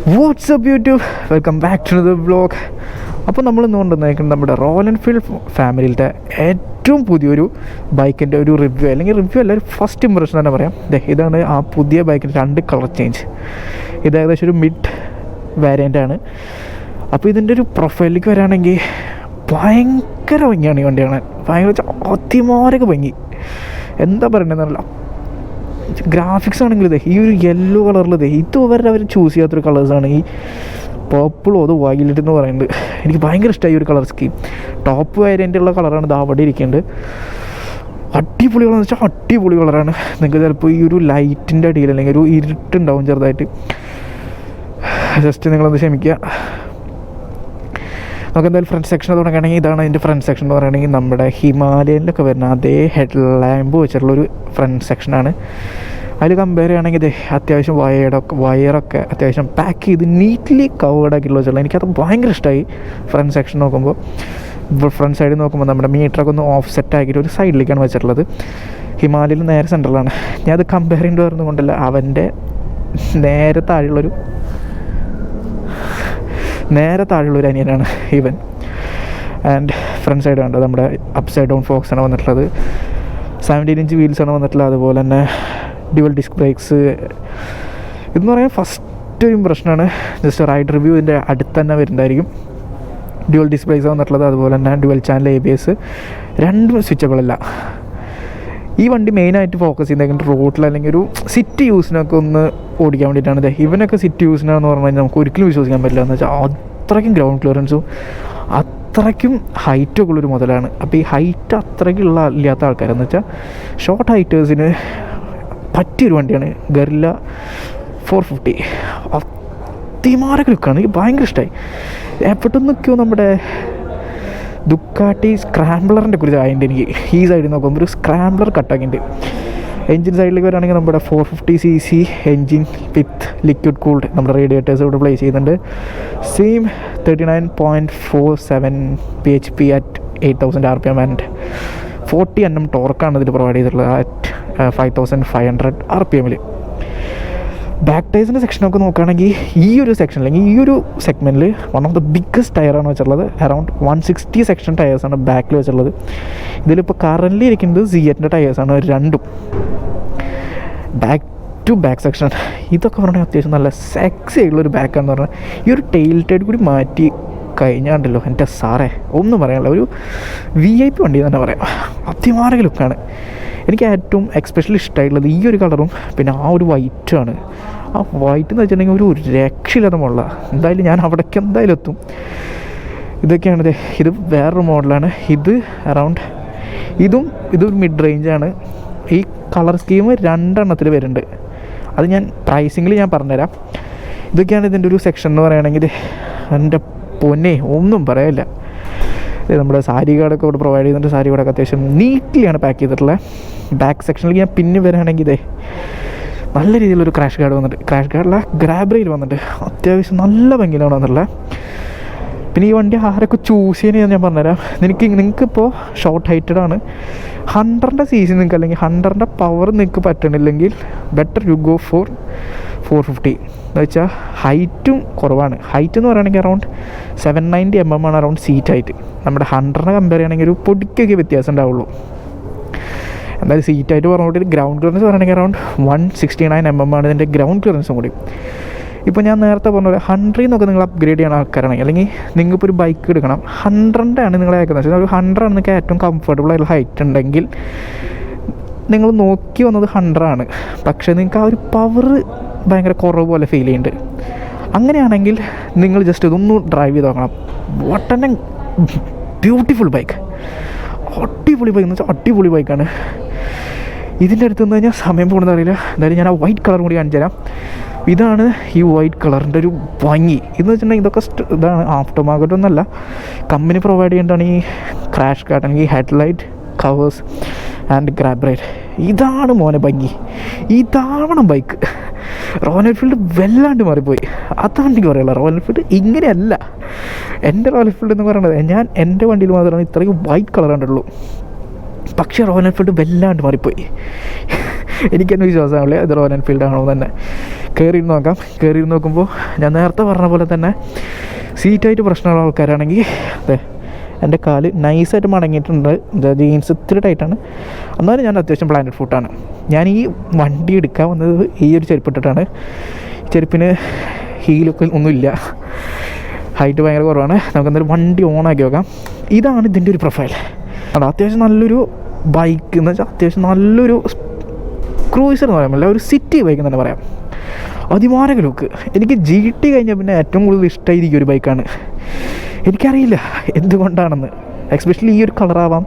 WhatsApp YouTube, welcome back to the vlog. അപ്പോൾ നമ്മൾ ഇന്ന് കൊണ്ടുവന്നേക്കുന്നത് നമ്മുടെ റോയൽ എൻഫീൽഡ് ഫാമിലിയിലത്തെ ഏറ്റവും പുതിയൊരു ബൈക്കിൻ്റെ ഒരു റിവ്യൂ, അല്ലെങ്കിൽ റിവ്യൂ അല്ല, ഒരു ഫസ്റ്റ് ഇമ്പ്രഷൻ തന്നെ പറയാം. ഇതാണ് ആ പുതിയ ബൈക്കിൻ്റെ 2 കളർ ചേഞ്ച്. ഇത് ഏകദേശം ഒരു മിഡ് വേരിയൻ്റ് ആണ്. അപ്പോൾ ഇതിൻ്റെ ഒരു പ്രൊഫൈലിലേക്ക് വരികയാണെങ്കിൽ ഭയങ്കര ഭംഗിയാണ് ഈ വണ്ടി കാണാൻ. ഭയങ്കര അതിമാരൊക്കെ ഭംഗി, എന്താ പറയണ്ടതെന്നല്ല. ഗ്രാഫിക്സ് ആണെങ്കിൽ ഈ ഒരു യെല്ലോ കളറിൽ ഇതുവരെ അവർ ചൂസ് ചെയ്യാത്തൊരു കളേഴ്സാണ് ഈ പർപ്പിളോ അത് വയലറ്റ് എന്ന് പറയുന്നത്. എനിക്ക് ഭയങ്കര ഇഷ്ടമായി ഒരു കളർ സ്കീം. ടോപ്പ് വേരിയൻ്റുള്ള കളറാണ് ഇത് അവിടെ ഇരിക്കേണ്ടത്. അടിപൊളികളെന്ന് വെച്ചാൽ അടിപൊളി കളറാണ്. നിങ്ങൾക്ക് ചിലപ്പോൾ ഈ ഒരു ലൈറ്റിൻ്റെ അടിയിൽ അല്ലെങ്കിൽ ഒരു ഇരുട്ടുണ്ടാവും ചെറുതായിട്ട്, ജസ്റ്റ് നിങ്ങളൊന്ന് ക്ഷമിക്കുക. നമുക്ക് എന്തായാലും ഫ്രണ്ട് സെക്ഷൻ തുടങ്ങുകയാണെങ്കിൽ ഇതാണ് അതിൻ്റെ ഫ്രണ്ട് സെക്ഷൻ എന്ന് പറയുകയാണെങ്കിൽ നമ്മുടെ ഹിമാലയനിലൊക്കെ വരുന്ന അതേ ഹെഡ് ലാമ്പ് വെച്ചിട്ടുള്ളൊരു ഫ്രണ്ട് സെക്ഷനാണ്. അതിൽ കമ്പയർ ചെയ്യുകയാണെങ്കിൽ ഇത് അത്യാവശ്യം വയറൊക്കെ അത്യാവശ്യം പാക്ക് ചെയ്ത് നീറ്റ്ലി കവേർഡ് ആക്കിയിട്ടുള്ള വെച്ചുള്ള എനിക്കത് ഭയങ്കര ഇഷ്ടമായി. ഫ്രണ്ട് സെക്ഷൻ നോക്കുമ്പോൾ, ഫ്രണ്ട് സൈഡിൽ നോക്കുമ്പോൾ നമ്മുടെ മീറ്ററൊക്കെ ഒന്ന് ഓഫ് സെറ്റ് ആക്കിയിട്ട് ഒരു സൈഡിലേക്കാണ് വെച്ചിട്ടുള്ളത്. ഹിമാലയയിൽ നേരെ സെൻട്രലാണ്. ഞാനത് കമ്പയർ ചെയ്യേണ്ടി വരുന്നത് കൊണ്ടല്ല, അവൻ്റെ നേരെ താഴെയുള്ളൊരു അനിയനാണ് ഇവൻ. ആൻഡ് ഫ്രണ്ട് സൈഡ് കണ്ടത് നമ്മുടെ അപ്പ് സൈഡ് ഡൗൺ ഫോക്സാണ് വന്നിട്ടുള്ളത്. 17 ഇഞ്ച് വീൽസാണ് വന്നിട്ടുള്ളത്. അതുപോലെ തന്നെ ഡ്യുവൽ ഡിസ്ക് ബ്രേക്സ്. ഇതെന്ന് പറയാൻ ഫസ്റ്റ് ഒരു ഇമ്പ്രഷനാണ്. ജസ്റ്റ് റൈഡ് റിവ്യൂ ഇതിൻ്റെ അടുത്ത് തന്നെ വരുന്നതായിരിക്കും. ഡ്യുവൽ ഡിസ്ക് ബ്രേക്സ് വന്നിട്ടുള്ളത്. അതുപോലെ തന്നെ ഡ്യുവൽ ചാനൽ ABS, രണ്ടും സ്വിച്ചബിളല്ല. ഈ വണ്ടി മെയിനായിട്ട് ഫോക്കസ് ചെയ്യുന്നത് റോഡിൽ അല്ലെങ്കിൽ ഒരു സിറ്റി യൂസിനൊക്കെ ഒന്ന് ഓടിക്കാൻ വേണ്ടിയിട്ടാണ്. ഇവനൊക്കെ സിറ്റി യൂസിനാണെന്ന് പറഞ്ഞു കഴിഞ്ഞാൽ നമുക്ക് ഒരിക്കലും വിശ്വസിക്കാൻ പറ്റില്ല. എന്ന് വെച്ചാൽ അത്രയ്ക്കും ഗ്രൗണ്ട് ക്ലിയറൻസും അത്രയ്ക്കും ഹൈറ്റൊക്കെ ഉള്ളൊരു മുതലാണ്. അപ്പോൾ ഈ ഹൈറ്റ് അത്രയ്ക്കുള്ള ഇല്ലാത്ത ആൾക്കാരെന്ന് വെച്ചാൽ ഷോർട്ട് ഹൈറ്റേഴ്സിന് പറ്റിയൊരു വണ്ടിയാണ് ഗറില്ല 450. അതിമാരൊക്കെ ലുക്കാണ്, എനിക്ക് ഭയങ്കര ഇഷ്ടമായി. എപ്പോഴൊന്നൊക്കെയോ നമ്മുടെ ദുക്കാട്ടി സ്ക്രാംബ്ലറിൻ്റെ കുറിച്ച് ആയതുകൊണ്ട് എനിക്ക് ഈ സൈഡിൽ നോക്കുമ്പോൾ ഒരു സ്ക്രാംബ്ലർ കട്ടാക്കിയിട്ടുണ്ട്. എൻജിൻ സൈഡിലേക്ക് വരികയാണെങ്കിൽ നമ്മുടെ 450cc എൻജിൻ വിത്ത് ലിക്വിഡ് കൂൾഡ് നമ്മുടെ റേഡിയേറ്റേഴ്സ് ഇവിടെ പ്ലേസ് ചെയ്യുന്നുണ്ട്. Same 39.47 bhp at 8000 RPM and 40 Nm ടോർക്കാണ് ഇതിൽ പ്രൊവൈഡ് ചെയ്തിട്ടുള്ളത് അറ്റ് 5500 RPM. ബാക്ക് ടയർസിൻ്റെ സെക്ഷനൊക്കെ നോക്കുകയാണെങ്കിൽ ഈ ഒരു സെക്ഷൻ അല്ലെങ്കിൽ ഈ ഒരു സെഗ്മെൻറ്റിൽ വൺ ഓഫ് ദ ബിഗ്ഗസ്റ്റ് ടയറാണ് വെച്ചിട്ടുള്ളത്. അറൗണ്ട് 160 സെക്ഷൻ ടയേഴ്സാണ് ബാക്കിൽ വെച്ചിട്ടുള്ളത്. ഇതിലിപ്പോൾ കറൻ്റ് ഇരിക്കുന്നത് സിയറ്റിൻ്റെ ടയേഴ്സാണ് രണ്ടും. ബാക്ക് ടു ബാക്ക് സെക്ഷൻ ഇതൊക്കെ പറഞ്ഞാൽ അത്യാവശ്യം നല്ല സെക്സി ആയിട്ടുള്ളൊരു ബാക്കാണെന്ന് പറഞ്ഞാൽ ഈ ഒരു ടെയിൽ ടൈഡ് കൂടി മാറ്റി കഴിഞ്ഞാണ്ടല്ലോ എൻ്റെ സാറേ ഒന്നും പറയാനില്ല. ഒരു VIP വണ്ടി തന്നെ പറയാം. അതിമാരക ലുക്കാണ്. എനിക്ക് ഏറ്റവും എക്സ്പെഷ്യലി ഇഷ്ടമായിട്ടുള്ളത് ഈ ഒരു കളറും പിന്നെ ആ ഒരു വൈറ്റുമാണ്. ആ വൈറ്റ് എന്ന് വെച്ചിട്ടുണ്ടെങ്കിൽ ഒരു രക്ഷയില്ലാത്ത മോഡലാണ്. എന്തായാലും ഞാൻ അവിടേക്ക് എന്തായാലും എത്തും. ഇതൊക്കെയാണിത്. ഇത് വേറൊരു മോഡലാണ്. ഇത് അറൗണ്ട് ഇതൊരു മിഡ് റേഞ്ചാണ്. ഈ കളർ സ്കീം 2 എണ്ണത്തിൽ വരുന്നുണ്ട്. അത് ഞാൻ പ്രൈസിങ്ങിൽ ഞാൻ പറഞ്ഞുതരാം. ഇതൊക്കെയാണ് ഇതിൻ്റെ ഒരു സെക്ഷൻ എന്ന് പറയുകയാണെങ്കിൽ എൻ്റെ പൊന്നെ ഒന്നും പറയാനില്ല. നമ്മുടെ സാരി കാർഡൊക്കെ ഇവിടെ പ്രൊവൈഡ് ചെയ്യുന്നുണ്ട്. സാരി കാർഡൊക്കെ അത്യാവശ്യം നീറ്റ്ലിയാണ് പാക്ക് ചെയ്തിട്ടുള്ളത്. ബാക്ക് സെക്ഷനിലേക്ക് ഞാൻ പിന്നെ വരികയാണെങ്കിൽ നല്ല രീതിയിലൊരു ക്രാഷ് ഗാർഡ് വന്നിട്ട്, ക്രാഷ് ഗാർഡില്ല ഗ്രാബ് റെയിൽ വന്നിട്ട് അത്യാവശ്യം നല്ല ഭംഗിയിലാണ് വന്നിട്ടുള്ളത്. പിന്നെ ഈ വണ്ടി ആരൊക്കെ ചൂസ് ചെയ്യുന്നത് ഞാൻ പറഞ്ഞുതരാം. നിങ്ങൾക്കിപ്പോൾ ഷോർട്ട് ഹൈറ്റഡ് ആണ്, 100ൻ്റെ CC നിങ്ങൾക്ക് അല്ലെങ്കിൽ 100ൻ്റെ പവർ നിങ്ങൾക്ക് പറ്റണില്ലെങ്കിൽ ബെറ്റർ യു ഗോ ഫോർ 450. എന്ന് വെച്ചാൽ ഹൈറ്റും കുറവാണ്. ഹൈറ്റ് എന്ന് പറയുകയാണെങ്കിൽ അറൗണ്ട് 790 mm ആണ് അറൗണ്ട് സീറ്റ് ഹൈറ്റ്. നമ്മുടെ 100നെ കമ്പയർ ചെയ്യുകയാണെങ്കിൽ ഒരു പൊടിക്കൊക്കെ വ്യത്യാസം ഉണ്ടാവുള്ളൂ. എന്തായാലും സീറ്റ് ഹൈറ്റ് പറഞ്ഞിട്ട് ഗ്രൗണ്ട് ക്ലിയറൻസ് പറയുകയാണെങ്കിൽ അറൗണ്ട് 169 mm ആണ് ഇതിൻ്റെ ഗ്രൗണ്ട് ക്ലിയറൻസും കൂടി. ഇപ്പോൾ ഞാൻ നേരത്തെ പറഞ്ഞ പോലെ 100 നിന്നൊക്കെ നിങ്ങൾ അപ്ഗ്രേഡ് ചെയ്യണ ആൾക്കാരാണെങ്കിൽ അല്ലെങ്കിൽ നിങ്ങൾക്കിപ്പോൾ ഒരു ബൈക്ക് എടുക്കണം 100ൻ്റെ ആണ് നിങ്ങൾ അയക്കുന്നത് വെച്ചാൽ ഒരു 100 ആണ് നിങ്ങൾക്ക് ഏറ്റവും കംഫർട്ടബിൾ ആയിട്ടുള്ള ഹൈറ്റ് ഉണ്ടെങ്കിൽ നിങ്ങൾ നോക്കി വന്നത് 100 ആണ്. പക്ഷേ നിങ്ങൾക്ക് ആ ഒരു പവർ ഭയങ്കര കുറവ് പോലെ ഫീൽ ചെയ്യുന്നുണ്ട്. അങ്ങനെയാണെങ്കിൽ നിങ്ങൾ ജസ്റ്റ് ഇതൊന്ന് ഡ്രൈവ് ചെയ്ത് നോക്കണം. What an beautiful bike. അടിപൊളി ബൈക്ക് എന്ന് വെച്ചാൽ അടിപൊളി ബൈക്കാണ്. ഇതിൻ്റെ അടുത്ത് നിന്ന് കഴിഞ്ഞാൽ സമയം പോകുന്നത് അറിയില്ല. എന്തായാലും ഞാൻ ആ വൈറ്റ് കളർ കൂടി കാണിച്ചു തരാം. ഇതാണ് ഈ വൈറ്റ് കളറിൻ്റെ ഒരു ഭംഗി. ഇതെന്ന് വെച്ചിട്ടുണ്ടെങ്കിൽ ഇതൊക്കെ ഇതാണ് ആഫ്റ്റർ മാർക്കറ്റ് ഒന്നല്ല, കമ്പനി പ്രൊവൈഡ് ചെയ്യേണ്ടതാണ് ഈ ക്രാഷ് ഗാർഡ് അല്ലെങ്കിൽ headlight covers and grab ride. ഇതാണ് മോനെ ഭംഗി. ഇതാവണം ബൈക്ക്. റോയൽ എൻഫീൽഡ് വല്ലാണ്ട് മാറിപ്പോയി. അതാണ് എനിക്ക് പറയുള്ളത്. റോയൽ എൻഫീൽഡ് ഇങ്ങനെയല്ല. എൻ്റെ റോയൽ എൻഫീൽഡ് എന്ന് പറയുന്നത് ഞാൻ എൻ്റെ വണ്ടിയിൽ മാത്രമാണ് ഇത്രയും വൈറ്റ് കളർ കണ്ടുള്ളൂ. പക്ഷേ റോയൽ എൻഫീൽഡ് വല്ലാണ്ട് മാറിപ്പോയി. എനിക്കെന്നെ വിശ്വാസമാവില്ല ഇത് റോയൽ എൻഫീൽഡ് ആണോ തന്നെ. കയറിയിരുന്ന് നോക്കാം. കയറിയിരുന്ന് നോക്കുമ്പോൾ ഞാൻ നേരത്തെ പറഞ്ഞ പോലെ തന്നെ സീറ്റായിട്ട് പ്രശ്നമുള്ള ആൾക്കാരാണെങ്കിൽ അതെ എൻ്റെ കാല് നൈസായിട്ട് മടങ്ങിയിട്ടുണ്ട്. ജീൻസ് ഇത്തിരി ടൈറ്റാണ്, എന്നാലും ഞാൻ അത്യാവശ്യം പ്ലാന്റഡ് ഫുട്ടാണ്. ഞാൻ ഈ വണ്ടി എടുക്കാൻ വന്നത് ഈ ഒരു ചെരുപ്പിട്ടിട്ടാണ്. ചെരുപ്പിന് ഹീലൊക്കെ ഒന്നുമില്ല, ഹൈറ്റ് ഭയങ്കര കുറവാണ്. നമുക്കെന്തായാലും വണ്ടി ഓണാക്കി നോക്കാം. ഇതാണ് ഇതിൻ്റെ ഒരു പ്രൊഫൈൽ. അത് അത്യാവശ്യം നല്ലൊരു ബൈക്ക് എന്ന് വെച്ചാൽ അത്യാവശ്യം നല്ലൊരു ക്രൂയിസർ എന്ന് പറയാൻ പറ്റില്ല, ഒരു സിറ്റി ബൈക്ക് എന്ന് തന്നെ പറയാം. അതിമാരക ലുക്ക്. എനിക്ക് GT കഴിഞ്ഞാൽ പിന്നെ ഏറ്റവും കൂടുതൽ ഇഷ്ടമായിരിക്കും ഒരു ബൈക്കാണ്. എനിക്കറിയില്ല എന്തുകൊണ്ടാണെന്ന്, എക്സ്പെഷ്യലി ഈ ഒരു കളറാവാം,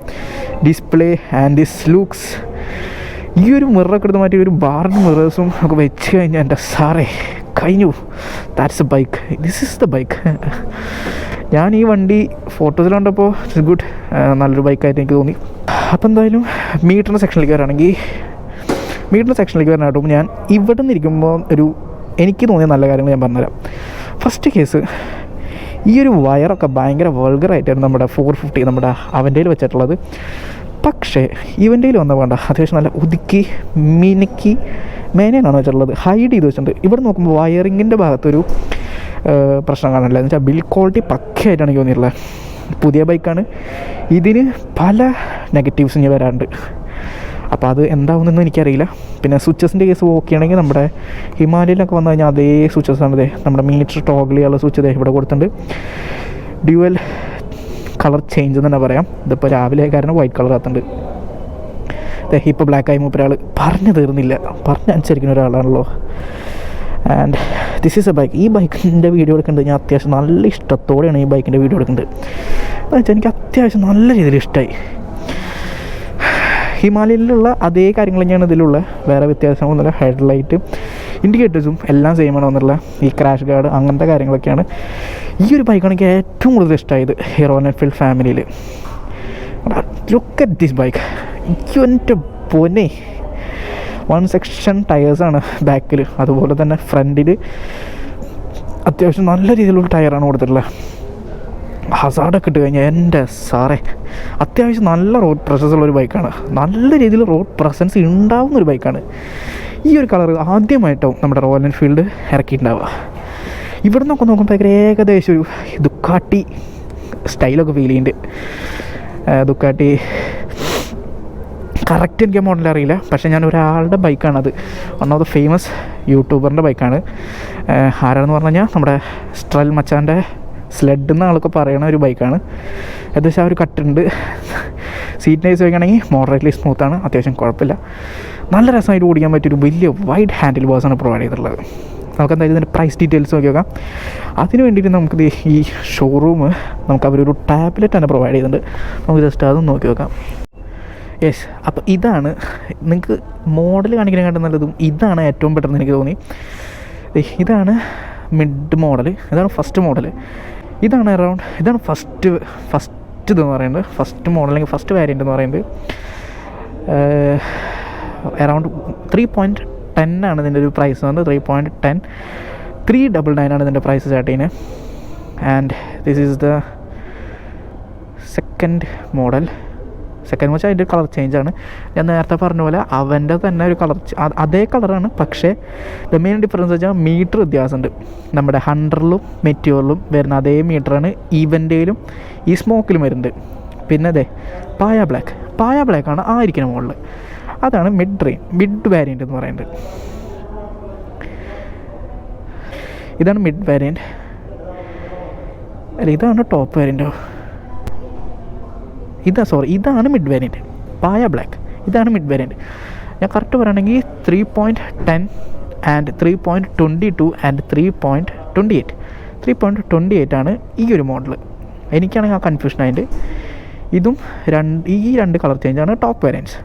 ഡിസ്പ്ലേ ആൻഡ് ദിസ് ലുക്സ്. ഈ ഒരു മിററൊക്കെ എടുത്ത് മാറ്റി ഒരു ബാർഡ് മിറേഴ്സും ഒക്കെ വെച്ച് കഴിഞ്ഞാൽ എൻ്റെ സാറേ കഴിഞ്ഞു. That's A bike, this is the bike. ഞാൻ ഈ വണ്ടി ഫോട്ടോസിൽ കണ്ടപ്പോൾ ഇറ്റ്സ് ഗുഡ്, നല്ലൊരു ബൈക്കായിട്ട് എനിക്ക് തോന്നി. അപ്പോൾ എന്തായാലും മീറ്ററിൻ്റെ സെക്ഷനിലേക്ക് വരാണെങ്കിൽ ഞാൻ ഇവിടെ നിന്ന് ഇരിക്കുമ്പോൾ എനിക്ക് തോന്നിയ നല്ല കാര്യങ്ങൾ ഞാൻ പറഞ്ഞുതരാം. ഫസ്റ്റ് കേസ്, ഈ ഒരു വയറൊക്കെ ഭയങ്കര വൾഗറായിട്ടായിരുന്നു നമ്മുടെ 450 നമ്മുടെ അവൻ്റെയിൽ വെച്ചിട്ടുള്ളത്. പക്ഷേ ഇവൻ്റെയിൽ വന്ന വേണ്ട അത്യാവശ്യം നല്ല ഒതുക്കി മിനുക്കി മേനയാണ് വെച്ചിട്ടുള്ളത്, ഹൈഡ് ചെയ്ത് വെച്ചിട്ടുണ്ട്. ഇവിടെ നോക്കുമ്പോൾ വയറിങ്ങിൻ്റെ ഭാഗത്തൊരു പ്രശ്നം കാണില്ല. എന്ന് വെച്ചാൽ ബിൽഡ് ക്വാളിറ്റി പക്കയായിട്ടാണ് എനിക്ക് തോന്നിയിട്ടുള്ളത്. പുതിയ ബൈക്കാണ്, ഇതിന് പല നെഗറ്റീവ്സ് ഇനി വരാറുണ്ട്. അപ്പോൾ അത് എന്താവുന്നതെന്ന് എനിക്കറിയില്ല. പിന്നെ സ്വിച്ചസിൻ്റെ കേസ് നോക്കുകയാണെങ്കിൽ നമ്മുടെ ഹിമാലയയിലൊക്കെ വന്നു കഴിഞ്ഞാൽ അതേ സ്വിച്ചസാണ്. നമ്മുടെ മീറ്റർ ടോഗിൾ ചെയ്യാനുള്ള സ്വിച്ച് ഇവിടെ കൊടുത്തിട്ടുണ്ട്. ഡ്യുവൽ കളർ ചേഞ്ച് എന്ന് തന്നെ പറയാം. ഇതിപ്പോൾ രാവിലെ കാരണം വൈറ്റ് കളർ ആകുന്നുണ്ട്. ഇപ്പോൾ ബ്ലാക്കായി മൂപ്പരാൾ പറഞ്ഞു തീർന്നില്ല, പറഞ്ഞനുസരിക്കുന്ന ഒരാളാണല്ലോ. And this is a bike. ഈ ബൈക്കിൻ്റെ വീഡിയോ എടുക്കേണ്ടത് ഞാൻ അത്യാവശ്യം നല്ല ഇഷ്ടത്തോടെയാണ് ഈ ബൈക്കിൻ്റെ വീഡിയോ എടുക്കേണ്ടത്. എന്ന് വെച്ചാൽ എനിക്ക് അത്യാവശ്യം നല്ല രീതിയിൽ ഇഷ്ടമായി. ഹിമാലയയിലുള്ള അതേ കാര്യങ്ങൾ തന്നെയാണ് ഇതിലുള്ള, വേറെ വ്യത്യാസമൊന്നുമില്ല. ഹെഡ്ലൈറ്റ് ഇൻഡിക്കേറ്റേഴ്സും എല്ലാം സെയിം ആണോ എന്നുള്ള ഈ ക്രാഷ് ഗാർഡ് അങ്ങനത്തെ കാര്യങ്ങളൊക്കെയാണ്. ഈ ഒരു ബൈക്കാണ് എനിക്ക് ഏറ്റവും കൂടുതൽ ഇഷ്ടമായത് റോയൽ എൻഫീൽഡ് ഫാമിലിയിൽ. Look at this bike. എൻ്റെ പൊന്നെ, 1 സെക്ഷൻ ടയേഴ്സാണ് ബാക്കിൽ, അതുപോലെ തന്നെ ഫ്രണ്ടിൽ അത്യാവശ്യം നല്ല രീതിയിലുള്ള ടയറാണ് കൊടുത്തിട്ടുള്ളത്. ഹസാർഡൊക്കെ ഇട്ട് കഴിഞ്ഞാൽ എൻ്റെ സാറേ അത്യാവശ്യം നല്ല റോഡ് പ്രസൻസ് ഉള്ളൊരു ബൈക്കാണ്, നല്ല രീതിയിൽ റോഡ് പ്രസൻസ് ഉണ്ടാവുന്നൊരു ബൈക്കാണ്. ഈ ഒരു കളർ ആദ്യമായിട്ടാവും നമ്മുടെ റോയൽ എൻഫീൽഡ് ഇറക്കിയിട്ടുണ്ടാവുക. ഇവിടെ നിന്നൊക്കെ നോക്കുമ്പോൾ ഏകദേശം ഒരു ദുക്കാട്ടി സ്റ്റൈലൊക്കെ ഫീൽ ചെയ്യുന്നുണ്ട്. ദുക്കാട്ടി കറക്റ്റ് എനിക്ക് മോഡൽ അറിയില്ല, പക്ഷേ ഞാൻ ഒരാളുടെ ബൈക്കാണത്. വൺ ഓഫ് ദ ഫേമസ് യൂട്യൂബറിൻ്റെ ബൈക്കാണ്. ആരാണെന്ന് പറഞ്ഞു കഴിഞ്ഞാൽ നമ്മുടെ സ്ട്രൽ മച്ചാൻ്റെ സ്ലെഡ് എന്ന ആളൊക്കെ പറയുന്ന ഒരു ബൈക്കാണ്. ഏകദേശം ആ ഒരു കട്ടുണ്ട്. സീറ്റ് നൈസ് വയ്ക്കുകയാണെങ്കിൽ മോഡറേറ്റ്ലി സ്മൂത്താണ്, അത്യാവശ്യം കുഴപ്പമില്ല. നല്ല രസമായിട്ട് ഓടിക്കാൻ പറ്റിയൊരു വലിയ വൈഡ് ഹാൻഡിൽ ബോക്സാണ് പ്രൊവൈഡ് ചെയ്തിട്ടുള്ളത്. നമുക്ക് എന്തായാലും ഇതിൻ്റെ പ്രൈസ് ഡീറ്റെയിൽസ് നോക്കി നോക്കാം. അതിന് വേണ്ടിയിട്ട് നമുക്ക് ഈ ഷോറൂം നമുക്ക് അവരൊരു ടാബ്ലറ്റ് തന്നെ പ്രൊവൈഡ് ചെയ്തിട്ടുണ്ട്. നമുക്ക് ജസ്റ്റ് അതും നോക്കി നോക്കാം. യെസ്, അപ്പോൾ ഇതാണ് നിങ്ങൾക്ക് മോഡൽ കാണിക്കാനായിട്ട് നല്ലതും ഇതാണ് ഏറ്റവും ബെറ്റർ എന്ന് എനിക്ക് തോന്നി. ഇതാണ് മിഡ് മോഡൽ, ഇതാണ് ഫസ്റ്റ് മോഡൽ, ഇതാണ് ഫസ്റ്റ് ഇതെന്ന് പറയുന്നത്. ഫസ്റ്റ് മോഡൽ അല്ലെങ്കിൽ ഫസ്റ്റ് വേരിയൻ്റ് എന്ന് പറയുന്നത് അറൗണ്ട് 3.10 ആണ് ഇതിൻ്റെ ഒരു പ്രൈസ് വന്നത്. 3.10 399 ആണ് ഇതിൻ്റെ പ്രൈസ് സ്റ്റാർട്ട് ചെയ്യുന്നത്. And this is the second model. Second വെച്ചാൽ അതിൻ്റെ കളർ ചേഞ്ചാണ്. ഞാൻ നേരത്തെ പറഞ്ഞ പോലെ അവൻ്റെ തന്നെ ഒരു കളർ അതേ കളറാണ്, പക്ഷേ ദ മെയിൻ ഡിഫറൻസ് വെച്ചാൽ മീറ്റർ വ്യത്യാസമുണ്ട്. നമ്മുടെ 100ലും മെറ്റിയോറിലും വരുന്ന അതേ മീറ്ററാണ് ഈവൻ്റെയിലും ഈ സ്മോക്കിലും വരുന്നുണ്ട്. പിന്നെ അതെ പായ ബ്ലാക്കാണ് ആ ഇരിക്കുന്ന മോഡൽ. അതാണ് മിഡ് വേരിയൻ്റ് എന്ന് പറയുന്നത്. ഇതാണ് മിഡ് വേരിയൻറ്റ്, അല്ല ഇതാണ് ടോപ്പ് വേരിയൻറ്റോ? ഇതാണ് മിഡ് വേരിയൻറ്റ്. പായ ബ്ലാക്ക് ഇതാണ് മിഡ് വേരിയൻറ്റ്. ഞാൻ കറക്റ്റ് പറയുകയാണെങ്കിൽ 3.10 ആൻഡ് 3.22 ആൻഡ് 3.28 3.28 ആണ് ഈ ഒരു മോഡൽ. എനിക്കാണെങ്കിൽ ആ കൺഫ്യൂഷൻ ആയിട്ട് ഇതും ഈ രണ്ട് കളർ ചേഞ്ചാണ് ടോപ്പ് വേരിയൻറ്റ്സ്.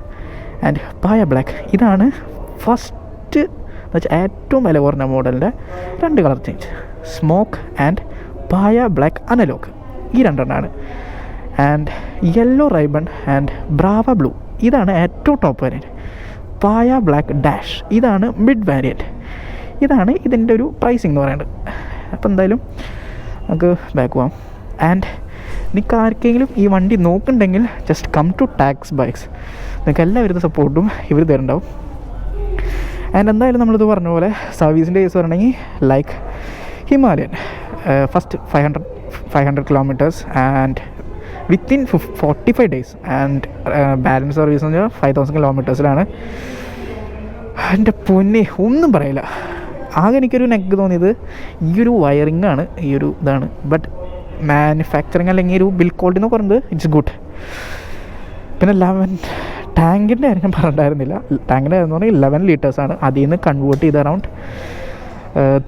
ആൻഡ് പായ ബ്ലാക്ക് ഇതാണ് ഫസ്റ്റ് എന്ന് വെച്ചാൽ ഏറ്റവും വില കുറഞ്ഞ മോഡലിൻ്റെ 2 കളർ ചേഞ്ച്, സ്മോക്ക് ആൻഡ് പായ ബ്ലാക്ക് അനലോഗ്. ഈ രണ്ടെണ്ണമാണ്. And yellow ribbon and bravo blue ഇതാണ് ഏറ്റവും ടോപ്പ് വേരിയൻറ്റ്. പായ ബ്ലാക്ക് ഡാഷ് ഇതാണ് മിഡ് വേരിയൻറ്റ്. ഇതാണ് ഇതിൻ്റെ ഒരു പ്രൈസിങ് എന്ന് പറയുന്നത്. അപ്പോൾ എന്തായാലും നമുക്ക് ബാക്ക് പോകാം. ആൻഡ് നിങ്ങൾക്ക് ആർക്കെങ്കിലും ഈ വണ്ടി നോക്കുന്നുണ്ടെങ്കിൽ just come to tax bikes. നിങ്ങൾക്ക് എല്ലാവരുടെ സപ്പോർട്ടും ഇവർ തരുന്നുണ്ടാവും. ആൻഡ് എന്തായാലും നമ്മളിത് പറഞ്ഞ പോലെ സർവീസിൻ്റെ കേസ് പറയണമെങ്കിൽ like Himalayan first 500 kilometres and within 45 days and balance service എന്ന് വെച്ചാൽ 5000 കിലോമീറ്റേഴ്സിലാണ്. എൻ്റെ പൊന്നെ ഒന്നും പറയില്ല. ആകെ എനിക്കൊരു നെഗ് തോന്നിയത് ഈ ഒരു വയറിംഗ് ആണ്, ഈ ഒരു ഇതാണ്. ബട്ട് മാനുഫാക്ചറിങ് അല്ലെങ്കിൽ ഒരു ബിൽ ക്വാളിറ്റി എന്ന് പറയുന്നത് ഇറ്റ്സ് ഗുഡ്. പിന്നെ ടാങ്കിൻ്റെ കാര്യം ഞാൻ പറഞ്ഞിട്ടുണ്ടായിരുന്നില്ല. ടാങ്കിൻ്റെ കാര്യം എന്ന് പറഞ്ഞാൽ 11 liters അതിൽ നിന്ന് കൺവേർട്ട് ചെയ്ത് അറൗണ്ട്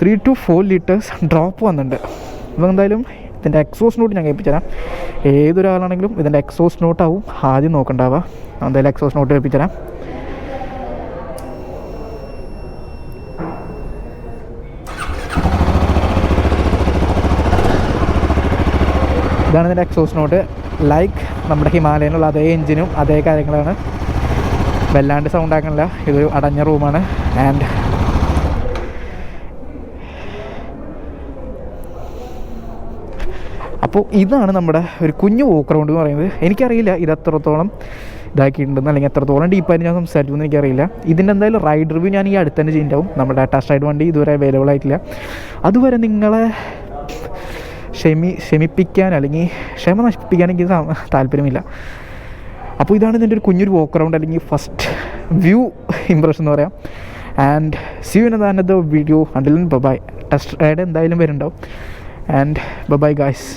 3 to 4 liters ഡ്രോപ്പ് വന്നിട്ടുണ്ട്. അപ്പോൾ എന്തായാലും ഇതിൻ്റെ എക്സോസ് നോട്ട് ഞാൻ കേൾപ്പിച്ചു തരാം. ഏതൊരാളാണെങ്കിലും ഇതിൻ്റെ എക്സോസ് നോട്ടാവും ആദ്യം നോക്കണ്ടാവുക. എന്തായാലും എക്സോസ് നോട്ട് കേൾപ്പിച്ചു തരാം. ഇതാണ് ഇതിൻ്റെ എക്സോസ് നോട്ട്. ലൈക്ക് നമ്മുടെ ഹിമാലയനുള്ള അതേ എഞ്ചിനും അതേ കാര്യങ്ങളാണ്. വല്ലാണ്ട് സൗണ്ട് ആക്കണില്ല. ഇതൊരു അടഞ്ഞ റൂമാണ്. ആൻഡ് അപ്പോൾ ഇതാണ് നമ്മുടെ ഒരു കുഞ്ഞു വോക്ക് റൗണ്ട് എന്ന് പറയുന്നത്. എനിക്കറിയില്ല ഇത് എത്രത്തോളം ഇതാക്കിയിട്ടുണ്ടെന്ന് അല്ലെങ്കിൽ എത്രത്തോളം ഡീപ്പായിട്ട് ഞാൻ സംസാരിക്കുമെന്ന് എനിക്കറിയില്ല. ഇതിൻ്റെ എന്തായാലും റൈഡ് റിവ്യൂ ഞാൻ ഈ അടുത്ത് തന്നെ ചെയ്യുന്നുണ്ടാവും. നമ്മുടെ ടെസ്റ്റ് റൈഡ് വണ്ടി ഇതുവരെ അവൈലബിൾ ആയിട്ടില്ല. അതുവരെ നിങ്ങളെ ക്ഷമിപ്പിക്കാൻ അല്ലെങ്കിൽ ക്ഷമ നശിപ്പിക്കാൻ എനിക്ക് താല്പര്യമില്ല. അപ്പോൾ ഇതാണ് ഇതിൻ്റെ ഒരു കുഞ്ഞൊരു വോക്ക് റൗണ്ട് അല്ലെങ്കിൽ ഫസ്റ്റ് വ്യൂ ഇംപ്രഷൻ എന്ന് പറയാം. And see you in another video. Until bye. Test ride എന്തായാലും വരുന്നുണ്ടാവും. And bye guys.